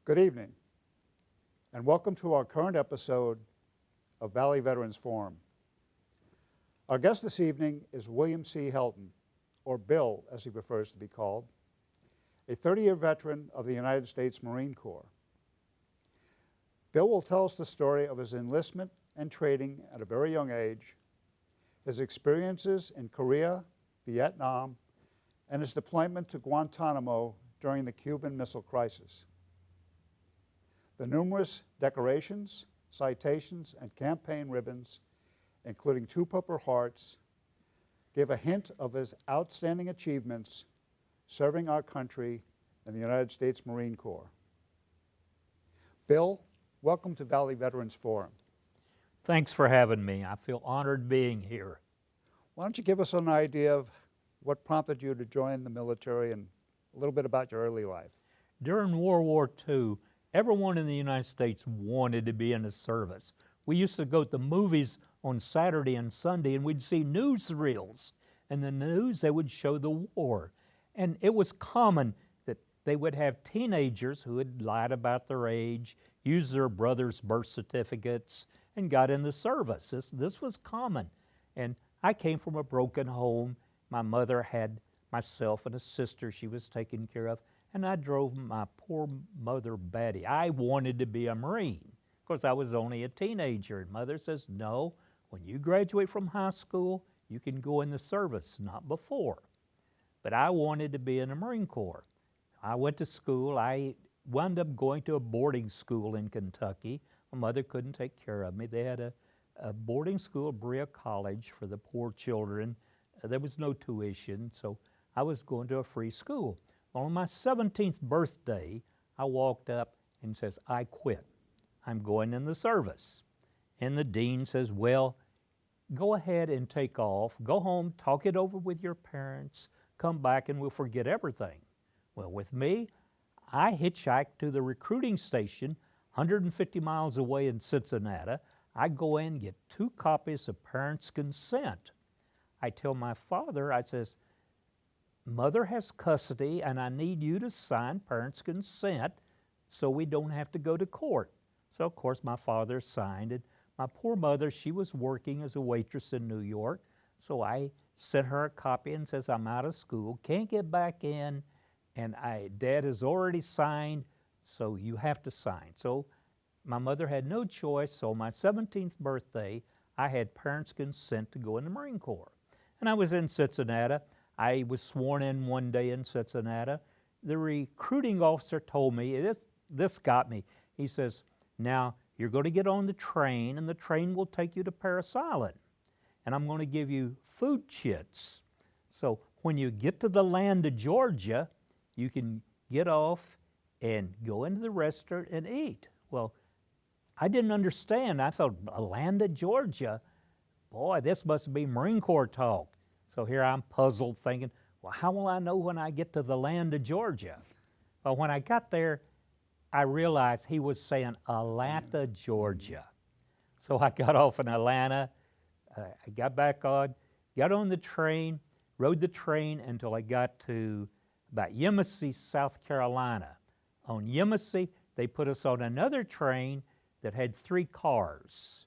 Good evening, and welcome to our current episode of Valley Veterans Forum. Our guest this evening is William C. Helton, or Bill as he prefers to be called, a 30-year veteran of the United States Marine Corps. Bill will tell us the story of his enlistment and training at a very young age, his experiences in Korea, Vietnam, and his deployment to Guantanamo during the Cuban Missile Crisis. The numerous decorations, citations, and campaign ribbons, including 2 Purple Hearts, give a hint of his outstanding achievements serving our country in the United States Marine Corps. Bill, welcome to Valley Veterans Forum. Thanks for having me. I feel honored being here. Why don't you give us an idea of what prompted you to join the military and a little bit about your early life? During World War II, everyone in the United States wanted to be in the service. We used to go to the movies on Saturday and Sunday, and we'd see newsreels. And the news, they would show the war. And it was common that they would have teenagers who had lied about their age, used their brother's birth certificates, and got in the service. This was common. And I came from a broken home. My mother had myself and a sister she was taking care of. And I drove my poor mother batty. I wanted to be a Marine. Of course, I was only a teenager, and Mother says, no, when you graduate from high school, you can go in the service, not before. But I wanted to be in the Marine Corps. I went to school. I wound up going to a boarding school in Kentucky. My mother couldn't take care of me. They had a boarding school, Berea College, for the poor children. There was no tuition, so I was going to a free school. On my 17th birthday, I walked up and says, I quit. I'm going in the service. And the dean says, well, go ahead and take off. Go home, talk it over with your parents, come back and we'll forget everything. Well, with me, I hitchhiked to the recruiting station 150 miles away in Cincinnati. I go in, get 2 copies of parents' consent. I tell my father, I says, Mother has custody and I need you to sign parents' consent so we don't have to go to court. So of course my father signed it. My poor mother, she was working as a waitress in New York, so I sent her a copy and says, I'm out of school, can't get back in, and Dad has already signed, so you have to sign. So my mother had no choice, so my 17th birthday, I had parents' consent to go in the Marine Corps. And I was in Cincinnati. I was sworn in one day in Cincinnati. The recruiting officer told me, this got me. He says, now you're going to get on the train and the train will take you to Parris Island. And I'm going to give you food chits. So when you get to the land of Georgia, you can get off and go into the restaurant and eat. Well, I didn't understand. I thought, a land of Georgia? Boy, this must be Marine Corps talk. So here I'm puzzled thinking, well, how will I know when I get to the land of Georgia? Well, when I got there, I realized he was saying Atlanta, Georgia. So I got off in Atlanta, I got back on, got on the train, rode the train until I got to about Yemassee, South Carolina. On Yemassee, they put us on another train that had 3 cars,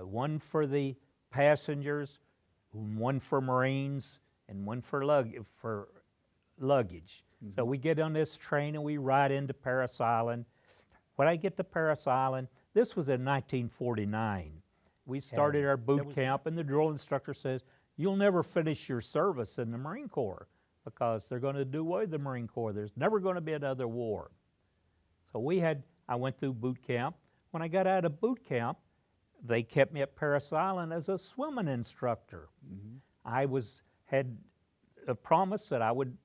one for the passengers, one for Marines, and one for luggage. Mm-hmm. So we get on this train and we ride into Parris Island. When I get to Parris Island, this was in 1949. We started our boot camp and the drill instructor says, you'll never finish your service in the Marine Corps because they're going to do away with the Marine Corps. There's never going to be another war. So I went through boot camp. When I got out of boot camp, they kept me at Parris Island as a swimming instructor. Mm-hmm. I had a promise that I would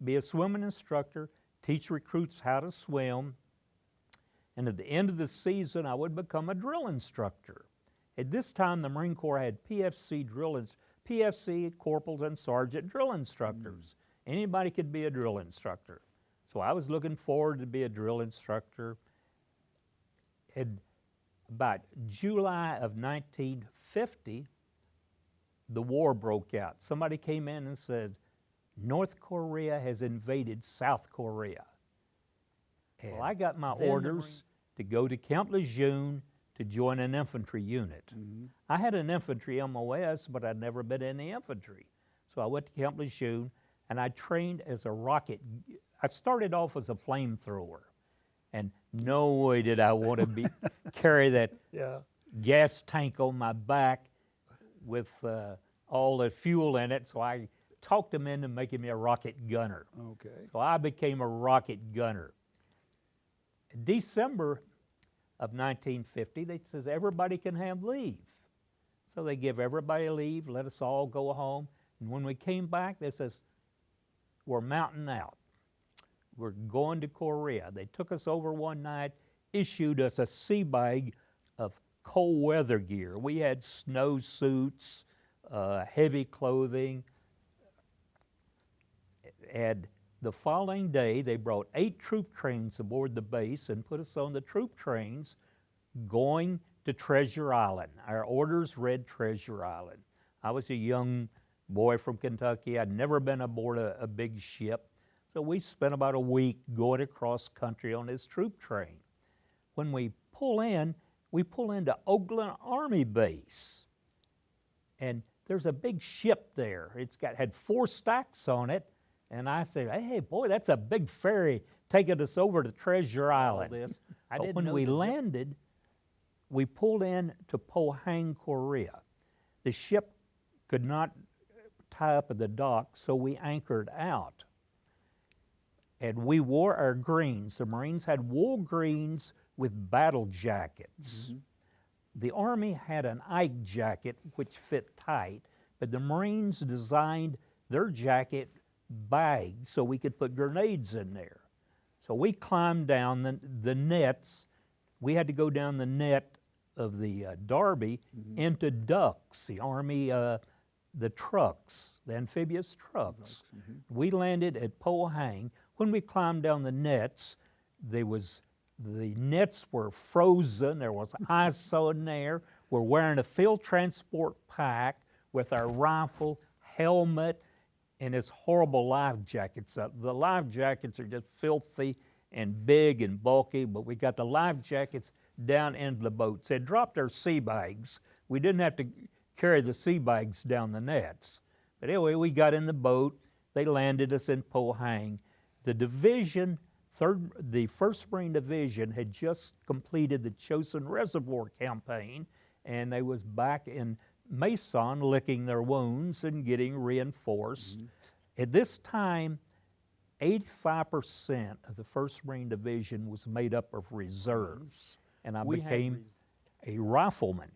be a swimming instructor, teach recruits how to swim, and at the end of the season, I would become a drill instructor. At this time, the Marine Corps had PFC, corporals and sergeant drill instructors. Anybody could be a drill instructor. So I was looking forward to be a drill instructor. About July of 1950, the war broke out. Somebody came in and said, North Korea has invaded South Korea. Well, I got my orders to go to Camp Lejeune to join an infantry unit. I had an infantry MOS, but I'd never been in the infantry. So I went to Camp Lejeune, and I trained as a rocket. I started off as a flamethrower, and no way did I want to carry that gas tank on my back with all the fuel in it, so I talked them into making me a rocket gunner. Okay. So I became a rocket gunner. December of 1950, they says everybody can have leave. So they give everybody leave, let us all go home. And when we came back, they says, we're mounting out. We're going to Korea. They took us over one night, issued us a sea bag of cold weather gear. We had snow suits, heavy clothing. And the following day, they brought 8 troop trains aboard the base and put us on the troop trains going to Treasure Island. Our orders read Treasure Island. I was a young boy from Kentucky. I'd never been aboard a big ship. So we spent about a week going across country on this troop train. When we pull into Oakland Army Base. And there's a big ship there. Had 4 stacks on it. And I said, hey, boy, that's a big ferry taking us over to Treasure Island. When we landed, we pulled in to Pohang, Korea. The ship could not tie up at the dock, so we anchored out. And we wore our greens. The Marines had wool greens with battle jackets. The Army had an Ike jacket, which fit tight, but the Marines designed their jacket bag so we could put grenades in there. So we climbed down the nets. We had to go down the net of the Darby into ducks, the Army, the trucks, the amphibious trucks. We landed at Pohang. When we climbed down the nets, the nets were frozen. There was ice on there. We're wearing a field transport pack with our rifle, helmet, and it's horrible life jackets. The life jackets are just filthy and big and bulky, but we got the life jackets down into the boats. They dropped our sea bags. We didn't have to carry the sea bags down the nets. But anyway, we got in the boat. They landed us in Pohang. The division, the 1st Marine Division had just completed the Chosin Reservoir campaign, and they was back in Mason licking their wounds and getting reinforced. At this time, 85% of the 1st Marine Division was made up of reserves, and I became a rifleman.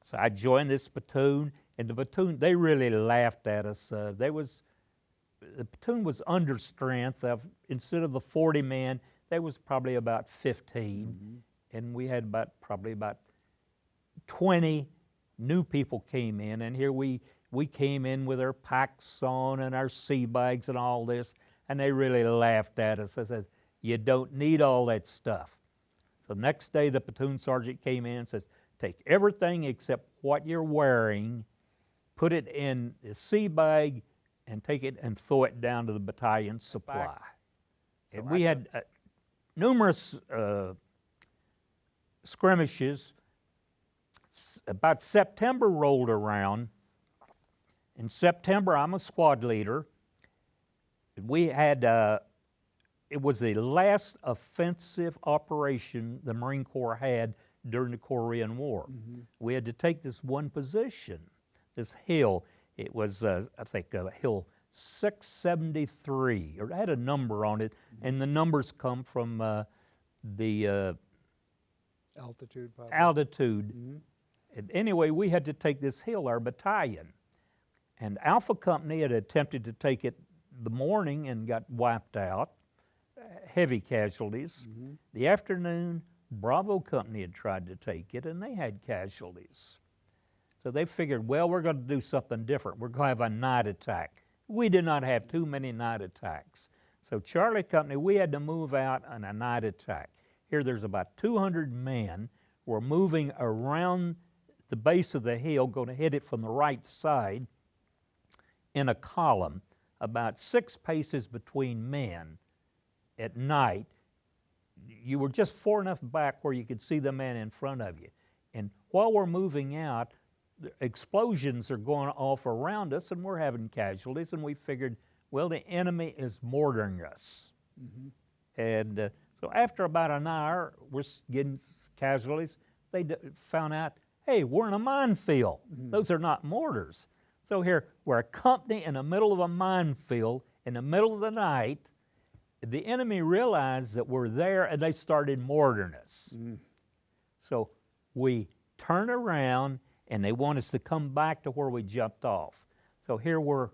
So I joined this platoon, and the platoon, they really laughed at us. The platoon was under strength. Instead of the 40 men, there was probably about 15, and we had probably about 20 new people came in, and here we came in with our packs on and our sea bags and all this, and they really laughed at us. They said, you don't need all that stuff. So next day the platoon sergeant came in and says, take everything except what you're wearing, put it in a sea bag, and take it and throw it down to the battalion supply. And we had numerous skirmishes. About September rolled around. In September, I'm a squad leader. We had, it was the last offensive operation the Marine Corps had during the Korean War. We had to take this one position, this hill. It was, I think, Hill 673, or it had a number on it, and the numbers come from the altitude. Probably. Altitude. And anyway, we had to take this hill, our battalion. And Alpha Company had attempted to take it the morning and got wiped out, heavy casualties. The afternoon, Bravo Company had tried to take it, and they had casualties. So they figured, well, we're going to do something different. We're going to have a night attack. We did not have too many night attacks. So Charlie Company, we had to move out on a night attack. Here there's about 200 men. We're moving around the base of the hill, going to hit it from the right side in a column, about 6 paces between men at night. You were just far enough back where you could see the man in front of you. And while we're moving out, the explosions are going off around us and we're having casualties, and we figured, well, the enemy is mortaring us. And so after about an hour, we're getting casualties. They found out, hey, we're in a minefield. Those are not mortars. So here, we're a company in the middle of a minefield in the middle of the night. The enemy realized that we're there and they started mortaring us. So we turn around and they want us to come back to where we jumped off. So here we're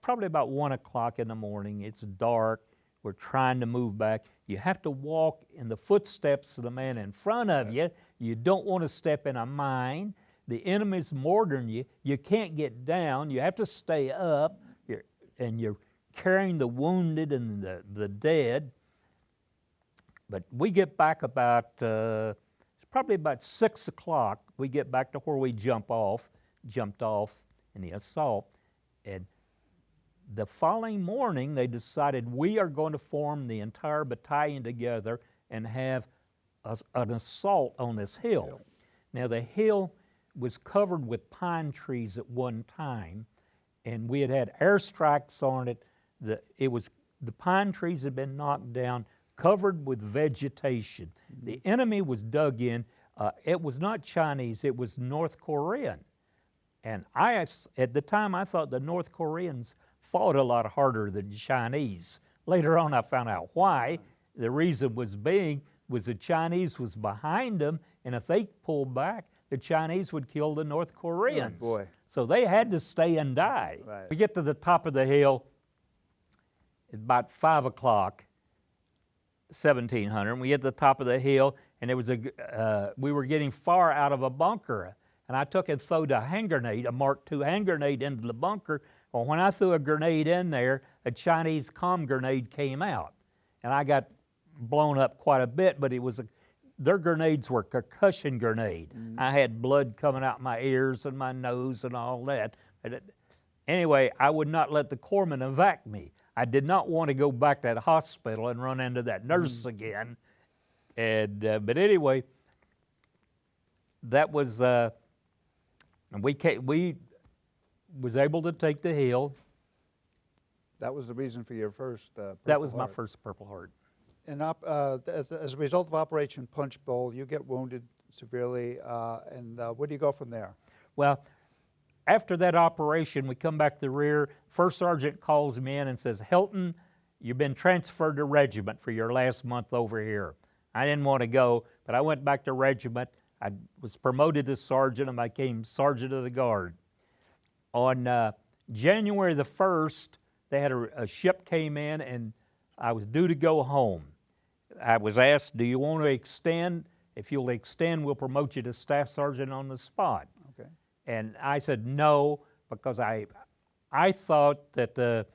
probably about 1 o'clock in the morning. It's dark. We're trying to move back. You have to walk in the footsteps of the man in front of you. You don't want to step in a mine. The enemy's mortaring you. You can't get down. You have to stay up. You're carrying the wounded and the dead. But we get back about, it's probably about 6 o'clock. We get back to where we jumped off in the assault. And the following morning, they decided we are going to form the entire battalion together and have an assault on this hill. Now, the hill was covered with pine trees at one time, and we had airstrikes on it. The pine trees had been knocked down, covered with vegetation. The enemy was dug in. It was not Chinese, it was North Korean. And at the time, I thought the North Koreans fought a lot harder than the Chinese. Later on, I found out why. The reason was the Chinese was behind them, and if they pulled back, the Chinese would kill the North Koreans. Oh, boy. So they had to stay and die. Right. We get to the top of the hill at about 5 o'clock, 1700, and we get to the top of the hill, and there was we were getting far out of a bunker. And I took and threw a hand grenade, a Mark II hand grenade into the bunker. Well, when I threw a grenade in there, a Chinese comm grenade came out. And I got blown up quite a bit, but their grenades were concussion grenade. I had blood coming out my ears and my nose and all that. Anyway, I would not let the corpsman evac me. I did not want to go back to that hospital and run into that nurse again. And but anyway, that was... And we was able to take the hill. That was the reason for your first Purple That was Heart. my first Purple Heart. And as a result of Operation Punch Bowl, you get wounded severely, and where do you go from there? Well, after that operation, we come back to the rear. First sergeant calls me in and says, Helton, you've been transferred to regiment for your last month over here. I didn't want to go, but I went back to regiment. I was promoted to sergeant and I became sergeant of the guard. On January the 1st, they had a ship came in and I was due to go home. I was asked, do you want to extend? If you'll extend, we'll promote you to staff sergeant on the spot. Okay. And I said no, because I thought that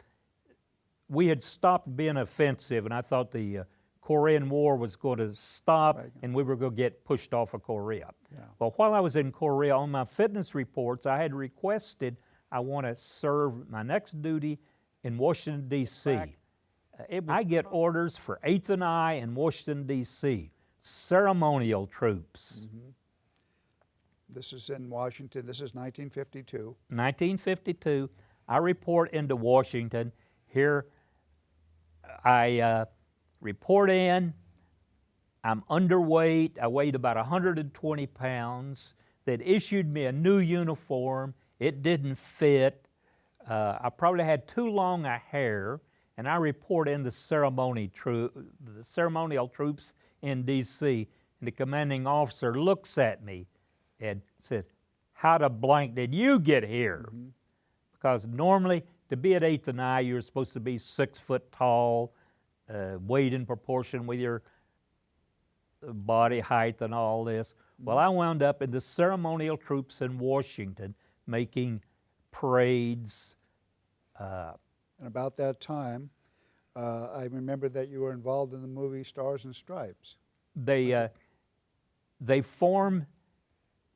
we had stopped being offensive, and I thought the Korean War was going to stop, Right. and we were going to get pushed off of Korea. Yeah. Well, while I was in Korea, on my fitness reports, I had requested I want to serve my next duty in Washington, D.C. I get orders for 8th and I in Washington, D.C., ceremonial troops. This is in Washington. This is 1952. 1952, I report into Washington. Here, I report in. I'm underweight. I weighed about 120 pounds. They'd issued me a new uniform. It didn't fit. I probably had too long a hair, and I report in the ceremonial troops in D.C., and the commanding officer looks at me and said, how the blank did you get here? Because normally to be at 8th and I, you're supposed to be 6 foot tall, weight in proportion with your body height and all this. Well, I wound up in the ceremonial troops in Washington making parades. And about that time, I remember that you were involved in the movie Stars and Stripes. They formed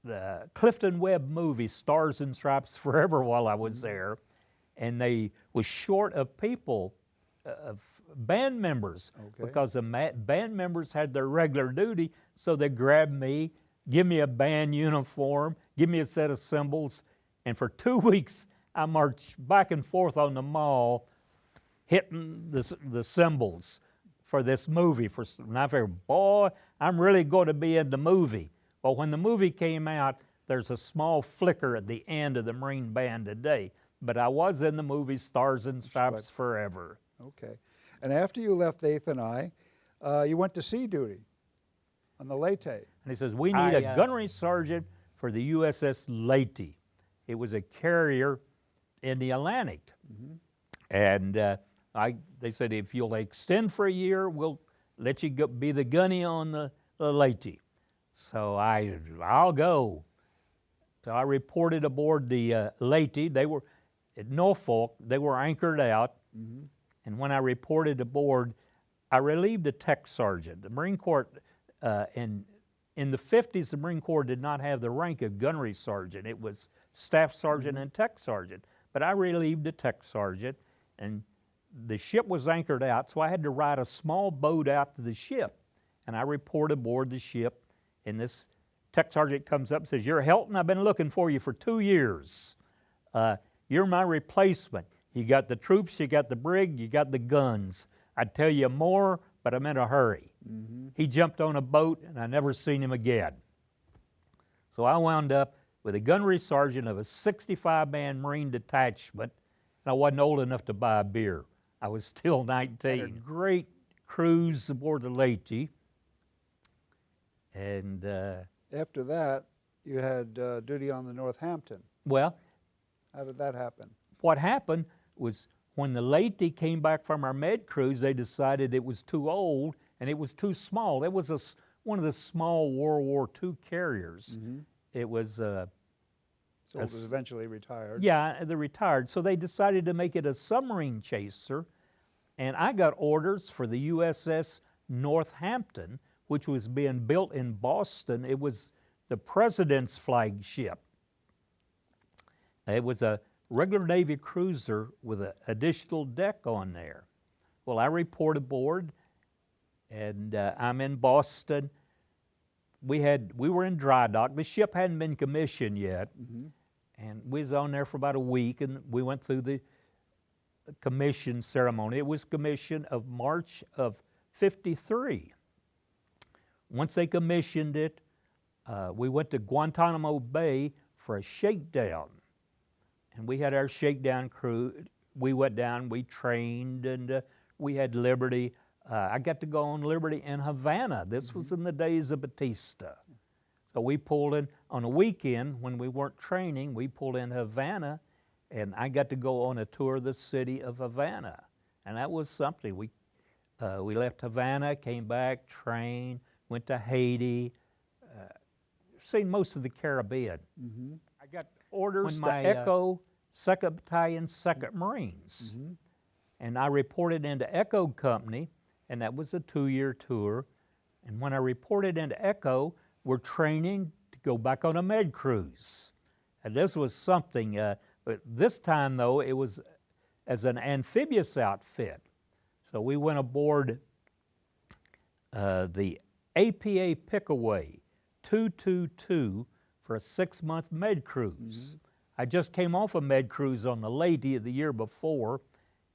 the Clifton Webb movie, Stars and Stripes Forever, while I was there. And they was short of people, of band members, because the band members had their regular duty, so they grabbed me, give me a band uniform, give me a set of cymbals, and for 2 weeks I marched back and forth on the mall hitting the cymbals for this movie. And I figured, boy, I'm really going to be in the movie. Well, when the movie came out, there's a small flicker at the end of the Marine Band today, but I was in the movie Stars and Stripes Forever. Okay. And after you left 8th and I, you went to sea duty on the Leyte. And he says, we need a gunnery sergeant for the USS Leyte. It was a carrier in the Atlantic. And they said, if you'll extend for a year, we'll let you be the gunny on the Leyte. So I'll go. So I reported aboard the Leyte. They were at Norfolk. They were anchored out. And when I reported aboard, I relieved a tech sergeant. The Marine Corps, in the 50s, the Marine Corps did not have the rank of gunnery sergeant. It was staff sergeant and tech sergeant. But I relieved a tech sergeant, and the ship was anchored out, so I had to ride a small boat out to the ship. And I report aboard the ship, and this tech sergeant comes up and says, "You're Helton, I've been looking for you for 2 years. You're my replacement. You got the troops, you got the brig, you got the guns. I'd tell you more, but I'm in a hurry." He jumped on a boat, and I never seen him again. So I wound up with a gunnery sergeant of a 65-man Marine detachment, and I wasn't old enough to buy a beer. I was still 19. Had a great cruise aboard the Leyte. And after that, you had duty on the Northampton. Well, how did that happen? What happened was when the Leyte came back from our med cruise, they decided it was too old and it was too small. It was one of the small World War II carriers. It was... so it was eventually retired. Yeah, they retired. So they decided to make it a submarine chaser, and I got orders for the USS Northampton, which was being built in Boston. It was the President's flagship. It was a regular Navy cruiser with an additional deck on there. Well, I report aboard, and I'm in Boston. We were in dry dock. The ship hadn't been commissioned yet, and we was on there for about a week, and we went through the commission ceremony. It was commissioned of March of '53. Once they commissioned it, we went to Guantanamo Bay for a shakedown. And we had our shakedown crew. We went down, we trained, and we had Liberty. I got to go on Liberty in Havana. This was in the days of Batista. So we pulled in on a weekend when we weren't training. We pulled in Havana, and I got to go on a tour of the city of Havana. And that was something. We left Havana, came back, trained, went to Haiti, seen most of the Caribbean. I got orders to Echo 2nd Battalion, 2nd Marines. And I reported into Echo Company, and that was a 2-year tour. And when I reported into Echo, we're training to go back on a med cruise. And this was something, but this time though, it was as an amphibious outfit. So we went aboard the APA Pickaway 222 for a 6-month med cruise. I just came off a med cruise on the Leyte the year before,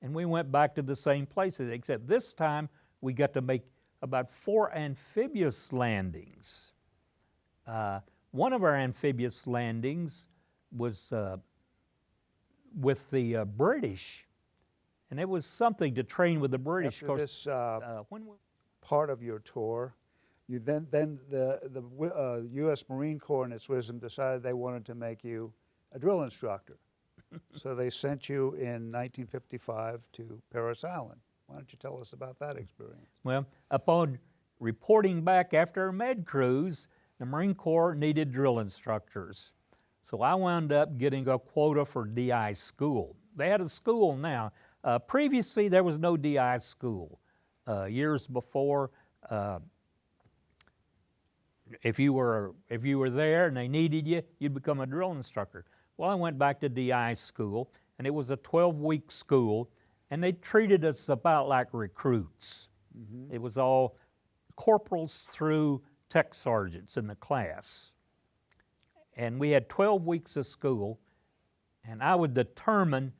and we went back to the same places, except this time we got to make about 4 amphibious landings. One of our amphibious landings was with the British, and it was something to train with the British. After this part of your tour, you then the U.S. Marine Corps in its wisdom decided they wanted to make you a drill instructor. So they sent you in 1955 to Parris Island. Why don't you tell us about that experience? Well, upon reporting back after a med cruise, the Marine Corps needed drill instructors. So I wound up getting a quota for DI school. They had a school now. Previously, there was no DI school. Years before, if you were there and they needed you, you'd become a drill instructor. Well, I went back to DI school, and it was a 12-week school, and they treated us about like recruits. Mm-hmm. It was all corporals through tech sergeants in the class. And we had 12 weeks of school, and I was determined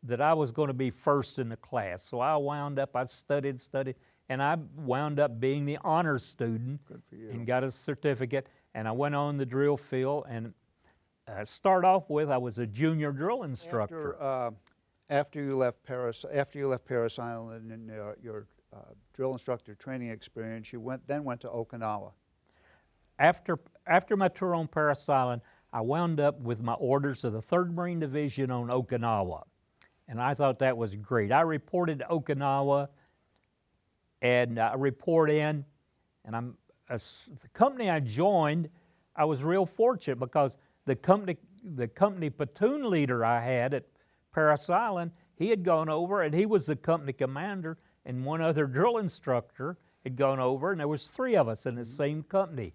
that I was going to be first in the class. So I studied, and I wound up being the honor student. Good for you. And got a certificate, and I went on the drill field, and start off with, I was a junior drill instructor. After you left Parris Island and your drill instructor training experience, you then went to Okinawa. After my tour on Parris Island, I wound up with my orders of the 3rd Marine Division on Okinawa. And I thought that was great. I reported to Okinawa, and I report in, and the company I joined, I was real fortunate because the company platoon leader I had at Parris Island, he had gone over, and he was the company commander, and one other drill instructor had gone over, and there was 3 of us in the same company.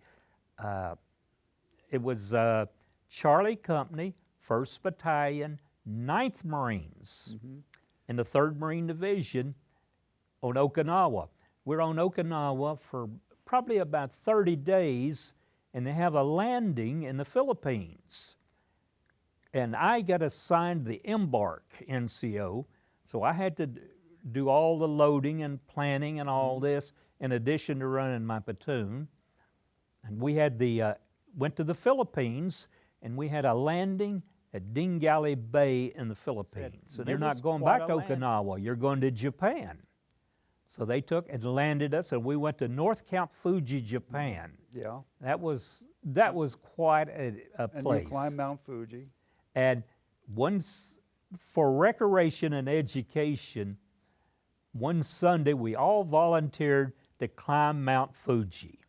It was Charlie Company, 1st Battalion, 9th Marines, in the 3rd Marine Division on Okinawa. We're on Okinawa for probably about 30 days, and they have a landing in the Philippines. And I got assigned the Embark NCO, so I had to do all the loading and planning and all this in addition to running my platoon. And we had went to the Philippines, and we had a landing at Dingali Bay in the Philippines. And you're not going back to Okinawa, you're going to Japan. So they took and landed us, and we went to North Camp Fuji, Japan. Yeah. That was quite a place. And you climbed Mount Fuji. And for recreation and education, one Sunday we all volunteered to climb Mount Fuji.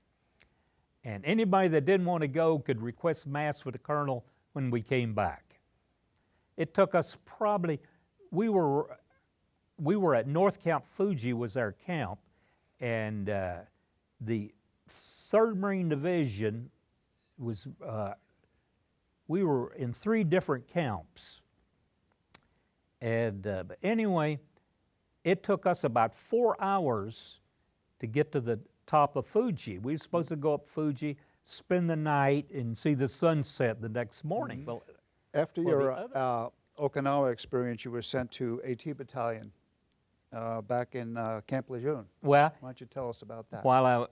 And anybody that didn't want to go could request Mass with the Colonel when we came back. It took us probably, we were at North Camp Fuji was our camp, and the 3rd Marine Division was, we were in 3 different camps. And but anyway, it took us about 4 hours to get to the top of Fuji. We were supposed to go up Fuji, spend the night, and see the sunset the next morning. Well, after your Okinawa experience, you were sent to AT Battalion back in Camp Lejeune. Well, why don't you tell us about that? While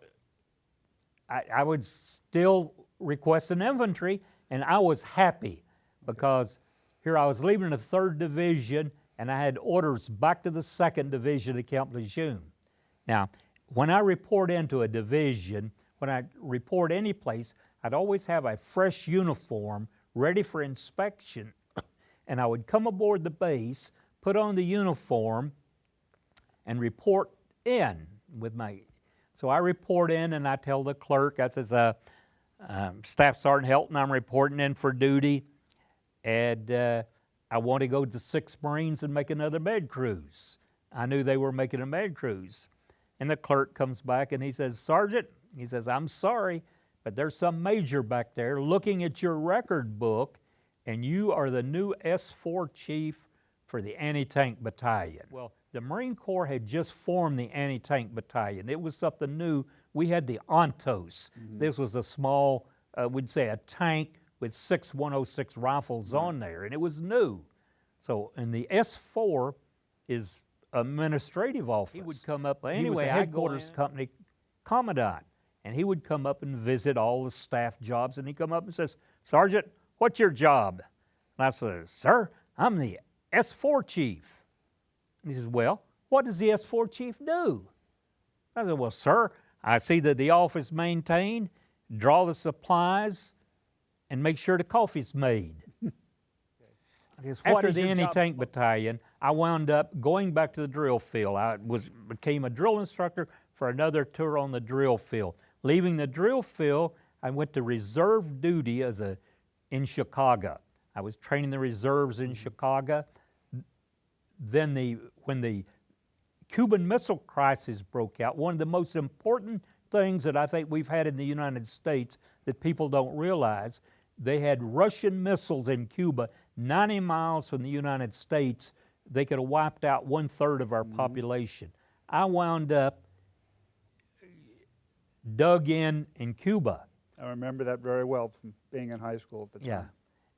I would still request an infantry, and I was happy because here I was leaving the 3rd Division, and I had orders back to the 2nd Division of Camp Lejeune. Now, when I report into a division, when I report any place, I'd always have a fresh uniform ready for inspection, and I would come aboard the base, put on the uniform, and report in with my. So I report in, and I tell the clerk, I says, Staff Sergeant Helton, I'm reporting in for duty, and I want to go to the 6th Marines and make another med cruise. I knew they were making a med cruise. And the clerk comes back and he says, Sergeant, he says, I'm sorry, but there's some major back there looking at your record book, and you are the new S4 chief for the anti-tank battalion. Well, the Marine Corps had just formed the anti-tank battalion. It was something new. We had the Ontos. This was a small, we'd say a tank with 6 106 rifles on there, and it was new. So, and the S4 is administrative office. He would come up, anyway, he was a headquarters company commandant, and he would come up and visit all the staff jobs, and he'd come up and says, Sergeant, what's your job? And I said, Sir, I'm the S4 chief. And he says, well, what does the S4 chief do? I said, well, sir, I see that the office maintained, draw the supplies, and make sure the coffee's made. After the anti-tank battalion, I wound up going back to the drill field. I became a drill instructor for another tour on the drill field. Leaving the drill field, I went to reserve duty in Chicago. I was training the reserves in Chicago. Then when the Cuban Missile Crisis broke out, one of the most important things that I think we've had in the United States that people don't realize, they had Russian missiles in Cuba 90 miles from the United States. They could have wiped out 1/3 of our population. I wound up dug in Cuba. I remember that very well from being in high school at the time. Yeah,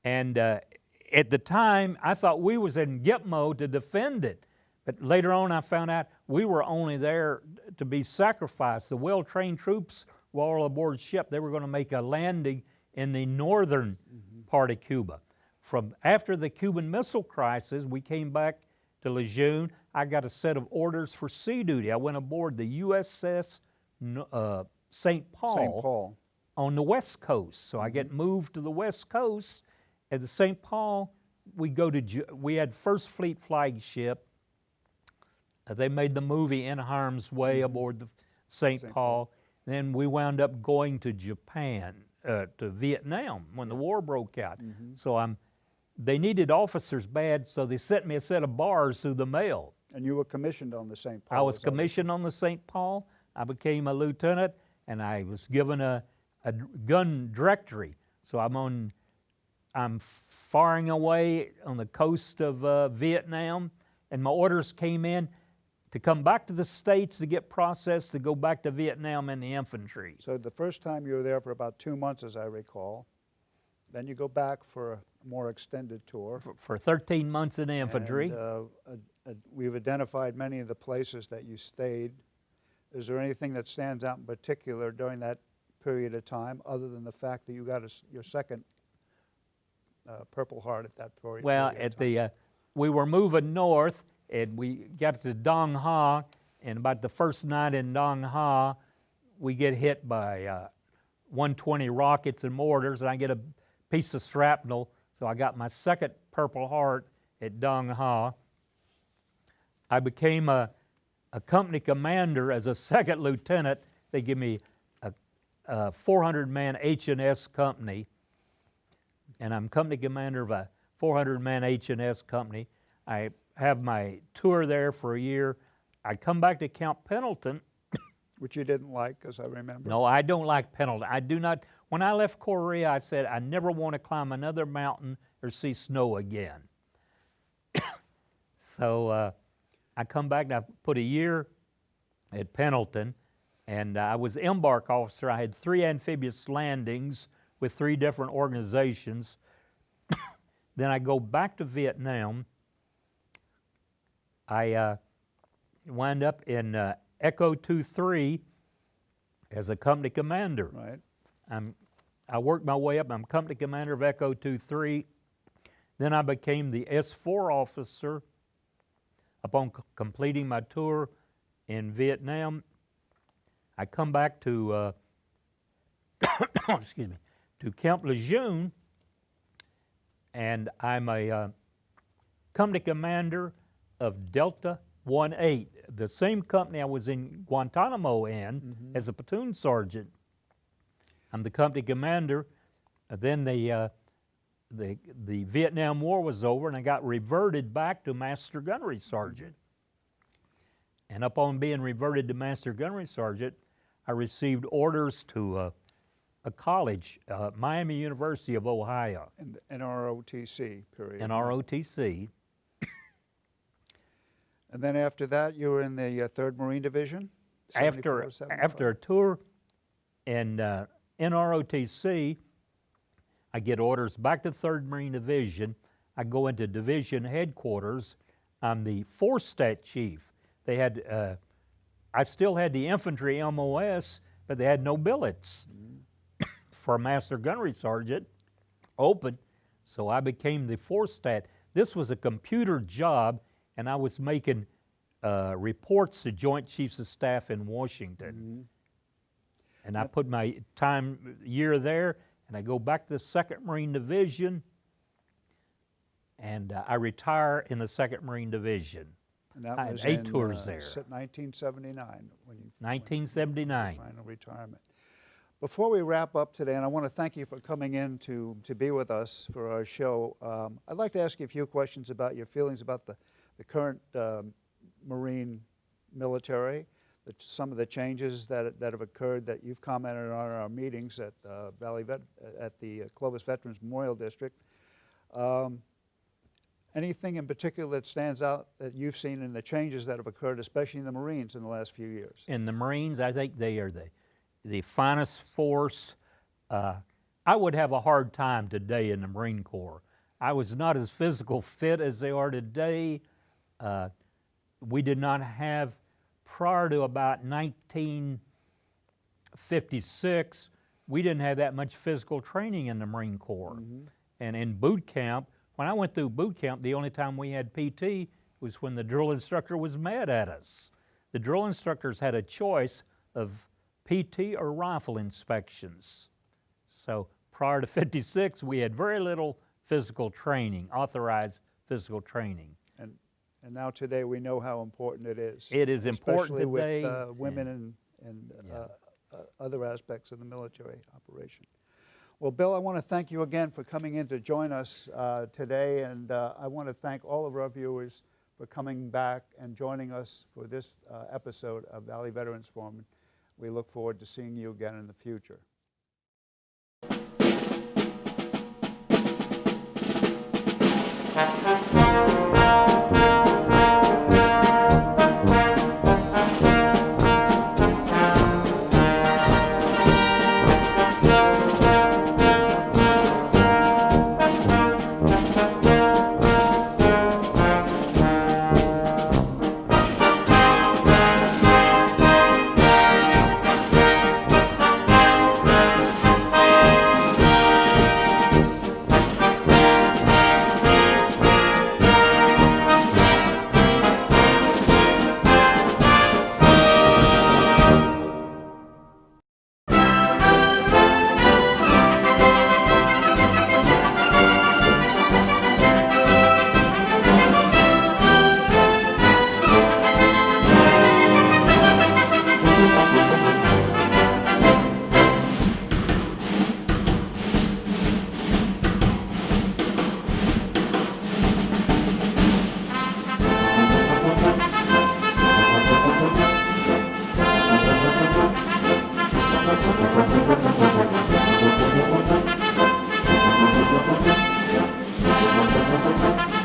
and at the time, I thought we was in Gitmo to defend it. But later on, I found out we were only there to be sacrificed. The well-trained troops were all aboard ship. They were going to make a landing in the northern part of Cuba. From after the Cuban Missile Crisis, we came back to Lejeune. I got a set of orders for sea duty. I went aboard the USS St. Paul on the West Coast. So I get moved to the West Coast. At the St. Paul, we had First Fleet flagship. They made the movie In Harm's Way aboard the St. Paul. Then we wound up going to Japan, to Vietnam when the war broke out. So they needed officers bad, so they sent me a set of bars through the mail. And you were commissioned on the St. Paul? I was commissioned on the St. Paul. I became a lieutenant, and I was given a gun directory. So I'm firing away on the coast of Vietnam, and my orders came in to come back to the States to get processed, to go back to Vietnam in the infantry. So the first time you were there for about 2 months, as I recall. Then you go back for a more extended tour. For 13 months in infantry. And, we've identified many of the places that you stayed. Is there anything that stands out in particular during that period of time, other than the fact that you got your second Purple Heart at that period? Well, we were moving north, and we got to Dong Ha, and about the first night in Dong Ha, we get hit by 120 rockets and mortars, and I get a piece of shrapnel, so I got my second Purple Heart at Dong Ha. I became a company commander as a second lieutenant. They give me a 400-man H&S company, and I'm company commander of a 400-man H&S company. I have my tour there for a year. I come back to Camp Pendleton. Which you didn't like, as I remember. No, I don't like Pendleton. I do not. When I left Korea, I said I never want to climb another mountain or see snow again. So I come back and I put a year at Pendleton, and I was embark officer. I had 3 amphibious landings with 3 different organizations. Then I go back to Vietnam. I wind up in Echo 2-3 as a company commander. Right. I worked my way up. I'm company commander of Echo 2-3. Then I became the S4 officer upon completing my tour in Vietnam. I come back to excuse me, to Camp Lejeune, and I'm a company commander of Delta 1-8, the same company I was in Guantanamo in as a platoon sergeant. I'm the company commander. Then the Vietnam War was over, and I got reverted back to Master Gunnery Sergeant. And upon being reverted to Master Gunnery Sergeant, I received orders to a college, Miami University of Ohio. In the NROTC period. NROTC. And then after that, you were in the 3rd Marine Division? After a tour in NROTC, I get orders back to 3rd Marine Division. I go into division headquarters. I'm the 4-stat chief. They had, I still had the infantry MOS, but they had no billets for a Master Gunnery Sergeant open, so I became the 4-stat. This was a computer job, and I was making reports to Joint Chiefs of Staff in Washington. And I put my year there, and I go back to the 2nd Marine Division, and I retire in the 2nd Marine Division. And that I had was 8 in, tours there. 1979 when you 1979. final retirement. Before we wrap up today, and I want to thank you for coming in to be with us for our show, I'd like to ask you a few questions about your feelings about the current Marine military, some of the changes that have occurred that you've commented on in our meetings at the Clovis Veterans Memorial District. Anything in particular that stands out that you've seen in the changes that have occurred, especially in the Marines in the last few years? In the Marines, I think they are the finest force. I would have a hard time today in the Marine Corps. I was not as physical fit as they are today. We did not have, prior to about 1956, we didn't have that much physical training in the Marine Corps. Mm-hmm. And in boot camp, when I went through boot camp, the only time we had PT was when the drill instructor was mad at us. The drill instructors had a choice of PT or rifle inspections. So prior to 56, we had very little physical training, authorized physical training. And now today we know how important it is. It is important especially today. with women and other aspects of the military operation. Well, Bill, I want to thank you again for coming in to join us today, and I want to thank all of our viewers for coming back and joining us for this episode of Valley Veterans Forum. We look forward to seeing you again in the future. Thank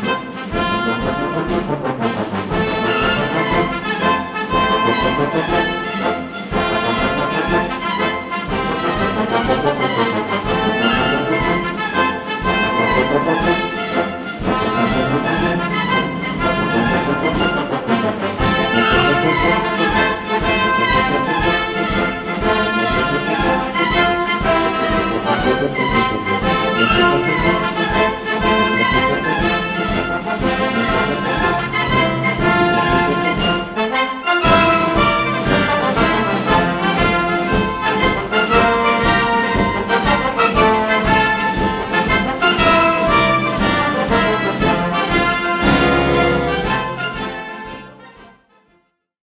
you.